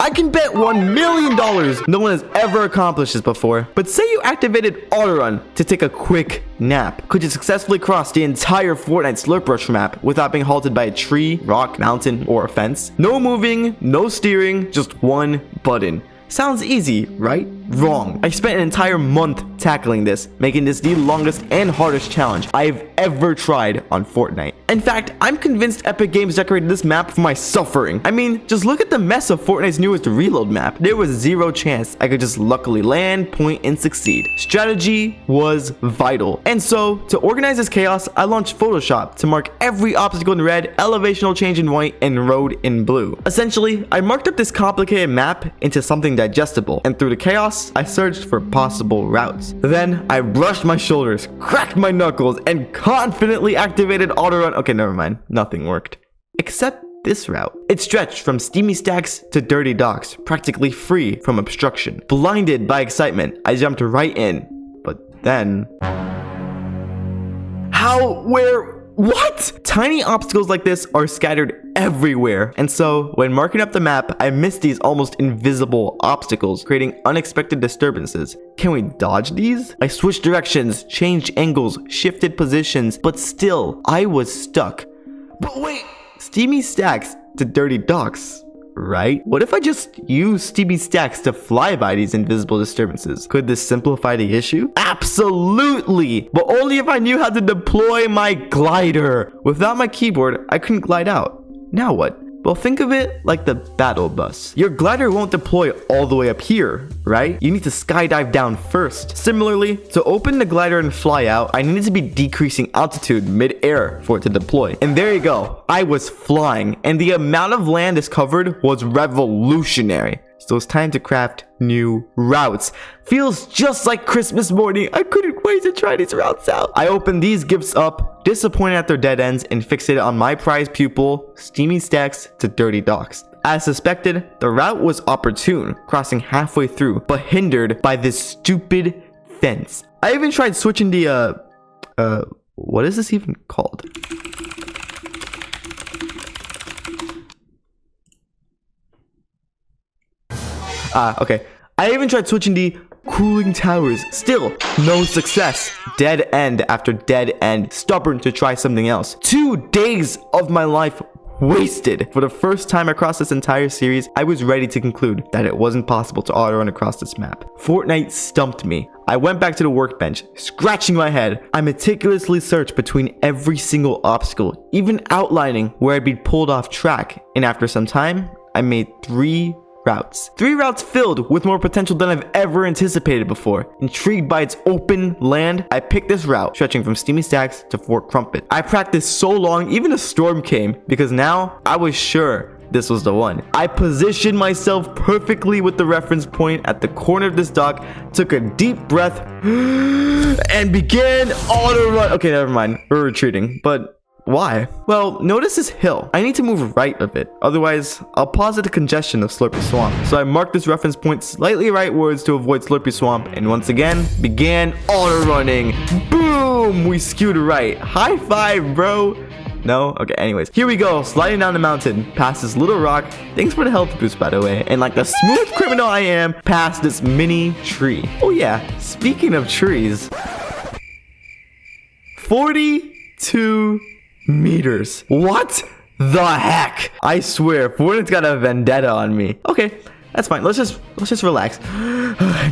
I can bet $1 million no one has ever accomplished this before. But say you activated AUTORUN to take a quick nap. Could you successfully cross the entire Fortnite Slurp Rush map without being halted by a tree, rock, mountain, or a fence? No moving, no steering, just one button. Sounds easy, right? Wrong. I spent an entire month tackling this, making this the longest and hardest challenge I've ever tried on Fortnite. In fact, I'm convinced Epic Games decorated this map for my suffering. I mean, just look at the mess of Fortnite's newest Reload map. There was zero chance I could just luckily land, point, and succeed. Strategy was vital. And so, to organize this chaos, I launched Photoshop to mark every obstacle in red, elevational change in white, and road in blue. Essentially, I marked up this complicated map into something digestible, and through the chaos, I searched for possible routes. Then I brushed my shoulders, cracked my knuckles, and confidently activated AUTORUN. Okay, never mind. Nothing worked. Except this route. It stretched from steamy stacks to dirty docks, practically free from obstruction. Blinded by excitement, I jumped right in. But then... How? Where? What? Tiny obstacles like this are scattered everywhere. And so, when marking up the map, I missed these almost invisible obstacles, creating unexpected disturbances. Can we dodge these? I switched directions, changed angles, shifted positions, but still, I was stuck. But wait, steamy stacks to dirty docks, right? What if I just use steamy stacks to fly by these invisible disturbances? Could this simplify the issue? Absolutely! But only if I knew how to deploy my glider. Without my keyboard, I couldn't glide out. Now what? Well, think of it like the battle bus. Your glider won't deploy all the way up here, right? You need to skydive down first. Similarly, to open the glider and fly out, I needed to be decreasing altitude mid-air for it to deploy. And there you go. I was flying, and the amount of land this covered was revolutionary. So it's time to craft new routes. Feels just like Christmas morning. I couldn't wait to try these routes out. I opened these gifts up, disappointed at their dead ends, and fixated on my prize pupil, steamy stacks to dirty docks. As suspected, the route was opportune, crossing halfway through, but hindered by this stupid fence. I even tried switching the, what is this even called? Okay. I even tried switching the cooling towers. Still, no success. Dead end after dead end. Stubborn to try something else. 2 days of my life wasted. For the first time across this entire series, I was ready to conclude that it wasn't possible to auto-run across this map. Fortnite stumped me. I went back to the workbench, scratching my head. I meticulously searched between every single obstacle, even outlining where I'd be pulled off track. And after some time, I made 3 routes. 3 routes filled with more potential than I've ever anticipated before. Intrigued by its open land, I picked this route, stretching from Steamy Stacks to Fort Crumpet. I practiced so long, even a storm came, because now I was sure this was the one. I positioned myself perfectly with the reference point at the corner of this dock, took a deep breath, and began auto-run. Okay, never mind. We're retreating, but why? Well, notice this hill. I need to move right of it. Otherwise, I'll pause at the congestion of Slurpy Swamp. So I marked this reference point slightly rightwards to avoid Slurpy Swamp, and once again, began auto-running. Boom! We skewed right. High five, bro. No? Okay, anyways. Here we go, sliding down the mountain, past this little rock. Thanks for the health boost, by the way. And like the smooth criminal I am, past this mini tree. Oh yeah, speaking of trees. 42 meters. What the heck? I swear, Fortnite's got a vendetta on me. Okay, that's fine. Let's just relax.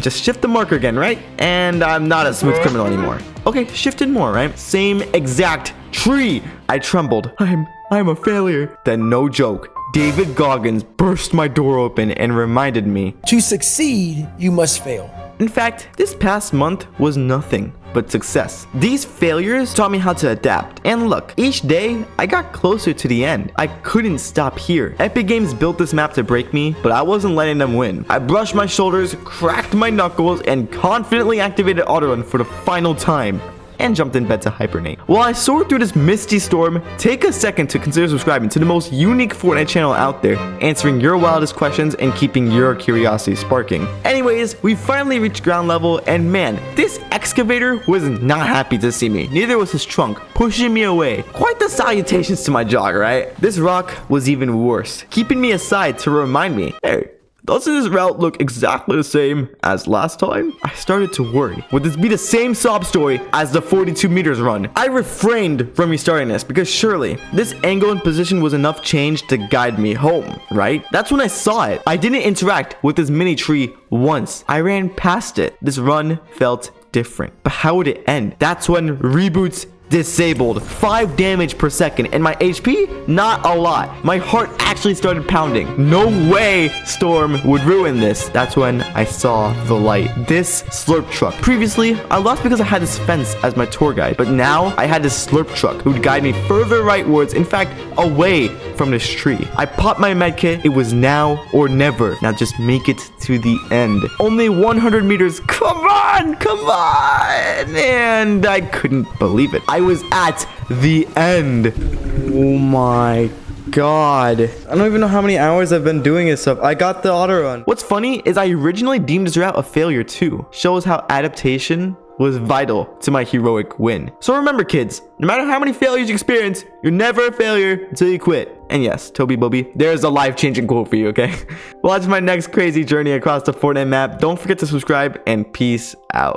Just shift the marker again, right? And I'm not a smooth criminal anymore. Okay, shifted more, right? Same exact tree. I trembled. I'm a failure. Then no joke, David Goggins burst my door open and reminded me, to succeed, you must fail. In fact, this past month was nothing but success. These failures taught me how to adapt. And look, each day, I got closer to the end. I couldn't stop here. Epic Games built this map to break me, but I wasn't letting them win. I brushed my shoulders, cracked my knuckles, and confidently activated AUTORUN for the final time. And jumped in bed to hibernate. While I soared through this misty storm, take a second to consider subscribing to the most unique Fortnite channel out there, answering your wildest questions and keeping your curiosity sparking. Anyways, we finally reached ground level, and man, this excavator was not happy to see me. Neither was his trunk, pushing me away. Quite the salutations to my jog, right? This rock was even worse, keeping me aside to remind me, hey, Doesn't this route look exactly the same as last time? I started to worry. Would this be the same sob story as the 42 meters run? I refrained from restarting this because surely this angle and position was enough change to guide me home, right? That's when I saw it. I didn't interact with this mini tree once. I ran past it. This run felt different. But how would it end? That's when reboots disabled. 5 damage per second, and my HP not a lot. My heart actually started pounding. No way Storm would ruin this. That's when I saw the light. This Slurp truck. Previously I lost because I had this fence as my tour guide, but now I had this Slurp truck who would guide me further rightwards, in fact away from this tree. I popped my med kit. It was now or never. Now just make it to the end. Only 100 meters. Come on, and I couldn't believe it. I was at the end. Oh my god. I don't even know how many hours I've been doing this stuff. I got the auto run. What's funny is I originally deemed this route a failure too. Shows how adaptation was vital to my heroic win. So remember, kids, no matter how many failures you experience, you're never a failure until you quit. And yes, Toby Bobby, there's a life-changing quote for you, okay? Watch my next crazy journey across the Fortnite map. Don't forget to subscribe, and peace out.